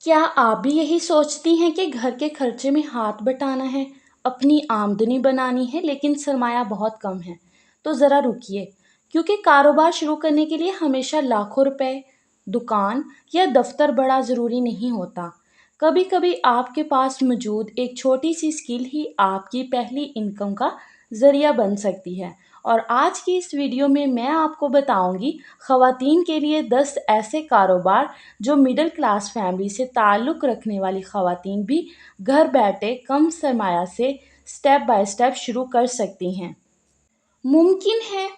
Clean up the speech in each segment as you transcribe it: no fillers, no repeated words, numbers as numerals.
क्या आप भी यही सोचती हैं कि घर के खर्चे में हाथ बटाना है, अपनी आमदनी बनानी है लेकिन सरमाया बहुत कम है? तो ज़रा रुकिए, क्योंकि कारोबार शुरू करने के लिए हमेशा लाखों रुपए, दुकान या दफ्तर बड़ा ज़रूरी नहीं होता। कभी-कभी आपके पास मौजूद एक छोटी सी स्किल ही आपकी पहली इनकम का ज़रिया बन सकती है। और आज की इस वीडियो में मैं आपको बताऊंगी ख़वातीन के लिए 10 ऐसे कारोबार जो मिडिल क्लास फैमिली से ताल्लुक़ रखने वाली ख़वातीन भी घर बैठे कम सरमाया से स्टेप बाय स्टेप शुरू कर सकती हैं। मुमकिन है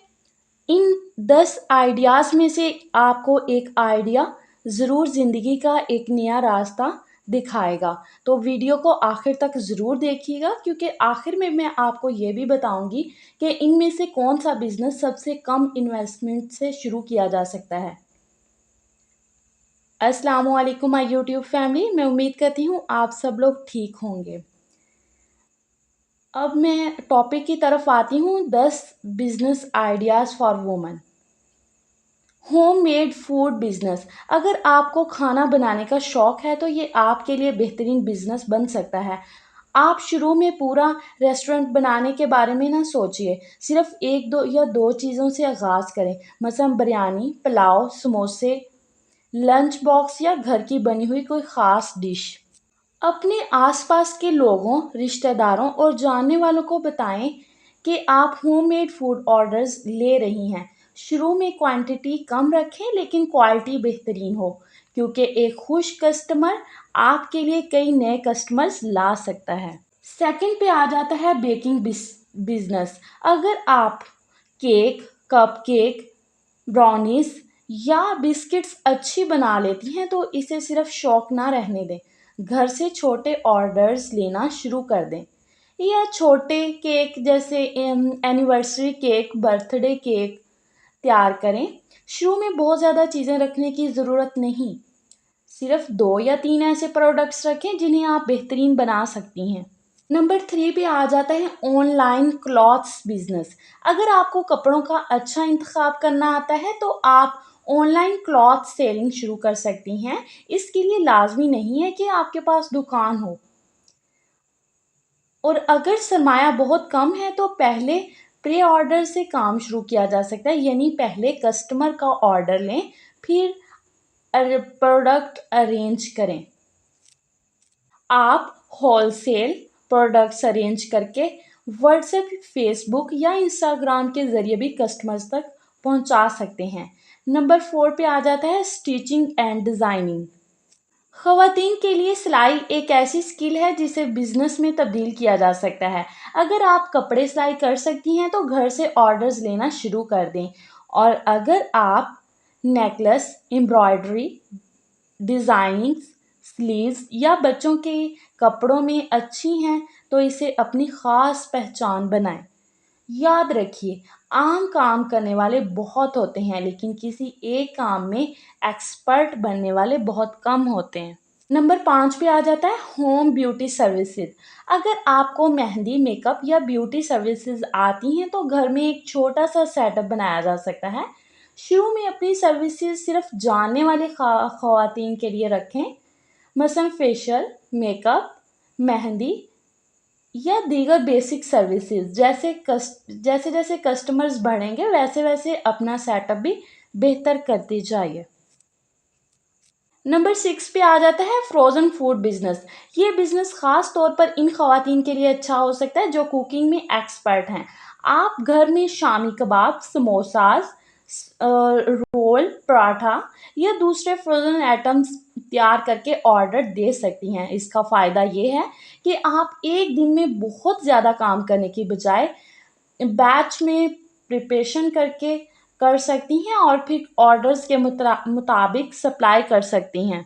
इन 10 आइडियाज़ में से आपको एक आइडिया ज़रूर ज़िंदगी का एक नया रास्ता दिखाएगा। तो वीडियो को आखिर तक ज़रूर देखिएगा, क्योंकि आखिर में मैं आपको ये भी बताऊंगी कि इनमें से कौन सा बिज़नेस सबसे कम इन्वेस्टमेंट से शुरू किया जा सकता है। अस्सलामुअलैकुम माय यूट्यूब फैमिली, मैं उम्मीद करती हूँ आप सब लोग ठीक होंगे। अब मैं टॉपिक की तरफ आती हूँ, 10 business ideas for women. Home made food business. अगर आपको खाना बनाने का शौक़ है तो ये आपके लिए बेहतरीन बिज़नेस बन सकता है। आप शुरू में पूरा रेस्टोरेंट बनाने के बारे में ना सोचिए, सिर्फ 1 2 चीज़ों से आगाज़ करें, मसलन बिरयानी, पुलाव, समोसे, लंच बॉक्स या घर की बनी हुई कोई ख़ास डिश। अपने आसपास के लोगों, रिश्तेदारों और जानने वालों को बताएं कि आप होममेड फूड ऑर्डर्स ले रही हैं। शुरू में क्वांटिटी कम रखें लेकिन क्वालिटी बेहतरीन हो, क्योंकि एक खुश कस्टमर आपके लिए कई नए कस्टमर्स ला सकता है। सेकंड पे आ जाता है बेकिंग बिजनेस। अगर आप केक, कपकेक, ब्राउनीज या बिस्किट्स अच्छी बना लेती हैं तो इसे सिर्फ शौक ना रहने दें, घर से छोटे ऑर्डर्स लेना शुरू कर दें। या छोटे केक जैसे एनिवर्सरी केक, बर्थडे केक तैयार करें। शुरू में बहुत ज़्यादा चीज़ें रखने की ज़रूरत नहीं, सिर्फ 2 या 3 ऐसे प्रोडक्ट्स रखें जिन्हें आप बेहतरीन बना सकती हैं। नंबर 3 पे आ जाता है ऑनलाइन क्लॉथ्स बिजनेस। अगर आपको कपड़ों का अच्छा इंतखाब करना आता है तो आप ऑनलाइन क्लॉथ सेलिंग शुरू कर सकती हैं। इसके लिए लाजमी नहीं है कि आपके पास दुकान हो, और अगर सरमाया बहुत कम है तो पहले प्री ऑर्डर से काम शुरू किया जा सकता है, यानी पहले कस्टमर का ऑर्डर लें, फिर प्रोडक्ट अरेंज करें। आप होलसेल प्रोडक्ट्स अरेंज करके व्हाट्सएप, फेसबुक या इंस्टाग्राम के ज़रिए भी कस्टमर्स तक पहुंचा सकते हैं। नंबर 4 पे आ जाता है स्टिचिंग एंड डिज़ाइनिंग। ख़वातीन के लिए सिलाई एक ऐसी स्किल है जिसे बिज़नेस में तब्दील किया जा सकता है। अगर आप कपड़े सिलाई कर सकती हैं तो घर से ऑर्डर्स लेना शुरू कर दें। और अगर आप नेकलेस, एम्ब्रॉयडरी, डिज़ाइनिंग, स्लीव्स या बच्चों के कपड़ों में अच्छी हैं तो इसे अपनी ख़ास पहचान बनाएं। याद रखिए, आम काम करने वाले बहुत होते हैं लेकिन किसी एक काम में एक्सपर्ट बनने वाले बहुत कम होते हैं। नंबर 5 पे आ जाता है होम ब्यूटी सर्विसेज। अगर आपको मेहंदी, मेकअप या ब्यूटी सर्विसेज आती हैं तो घर में एक छोटा सा सेटअप बनाया जा सकता है। शुरू में अपनी सर्विसेज सिर्फ जानने वाले ख़वातीन के लिए रखें, मसलन फेशियल, मेकअप, मेहंदी या दीगर बेसिक सर्विसेज। जैसे जैसे कस्टमर्स बढ़ेंगे वैसे वैसे अपना सेटअप भी बेहतर करते जाइए। नंबर 6 पे आ जाता है फ्रोज़न फूड बिजनेस। ये बिजनेस खास तौर पर इन ख़वातीन के लिए अच्छा हो सकता है जो कुकिंग में एक्सपर्ट हैं। आप घर में शामी कबाब, समोसाज, रोल, पराठा या दूसरे फ्रोज़न आइटम्स तैयार करके ऑर्डर दे सकती हैं। इसका फ़ायदा ये है कि आप एक दिन में बहुत ज़्यादा काम करने की बजाय बैच में प्रिपरेशन करके कर सकती हैं और फिर ऑर्डर्स के मुताबिक सप्लाई कर सकती हैं।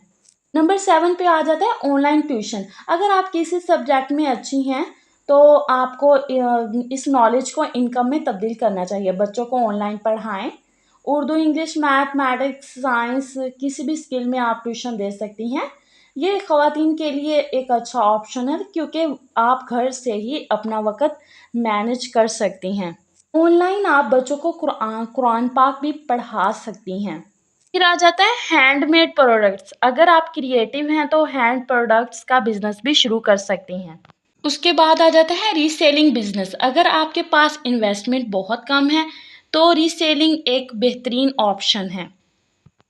नंबर 7 पे आ जाता है ऑनलाइन ट्यूशन। अगर आप किसी सब्जेक्ट में अच्छी हैं तो आपको इस नॉलेज को इनकम में तब्दील करना चाहिए। बच्चों को ऑनलाइन पढ़ाएं। उर्दू, इंग्लिश, मैथमेटिक्स, साइंस, किसी भी स्किल में आप ट्यूशन दे सकती हैं। ये ख़वातीन के लिए एक अच्छा ऑप्शन है, क्योंकि आप घर से ही अपना वक़्त मैनेज कर सकती हैं। ऑनलाइन आप बच्चों को कुरान पाक भी पढ़ा सकती हैं। پھر آ جاتا ہے ہینڈ میڈ پروڈکٹس. اگر آپ کریٹیو ہیں تو ہینڈ پروڈکٹس کا بزنس بھی شروع کر سکتی ہیں. اس کے بعد آ جاتا ہے ری سیلنگ بزنس. اگر آپ کے پاس انویسٹمنٹ بہت کم ہے تو ری سیلنگ ایک بہترین آپشن ہے.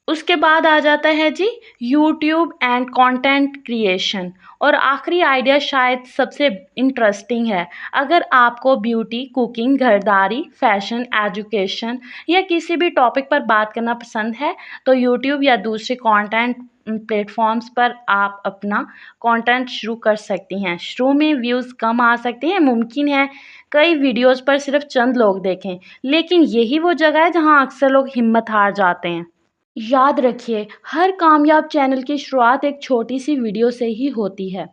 اس کے بعد آ جاتا ہے جی یوٹیوب اینڈ کانٹینٹ کریشن. اور آخری آئیڈیا شاید سب سے انٹرسٹنگ ہے. اگر آپ کو بیوٹی، کوکنگ، گھرداری، فیشن، ایجوکیشن یا کسی بھی ٹاپک پر بات کرنا پسند ہے تو یوٹیوب یا دوسرے کانٹینٹ پلیٹ فارمز پر آپ اپنا کانٹینٹ شروع کر سکتی ہیں. شروع میں ویوز کم آ سکتے ہیں، ممکن ہے کئی ویڈیوز پر صرف چند لوگ دیکھیں، لیکن یہی وہ جگہ ہے جہاں اکثر لوگ ہمت ہار جاتے ہیں. یاد رکھیے، ہر کامیاب چینل کی شروعات ایک چھوٹی سی ویڈیو سے ہی ہوتی ہے.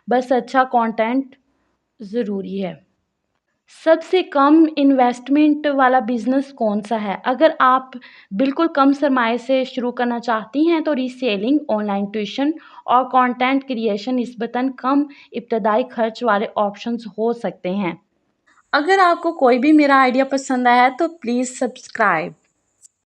بس اچھا کانٹینٹ ضروری ہے. سب سے کم انویسٹمنٹ والا بزنس کون سا ہے؟ اگر آپ بالکل کم سرمائے سے شروع کرنا چاہتی ہیں تو ری سیلنگ، آن لائن ٹیوشن اور کانٹینٹ کریشن نسبتاً کم ابتدائی خرچ والے آپشنز ہو سکتے ہیں. اگر آپ کو کوئی بھی میرا آئیڈیا پسند آیا ہے تو پلیز سبسکرائب.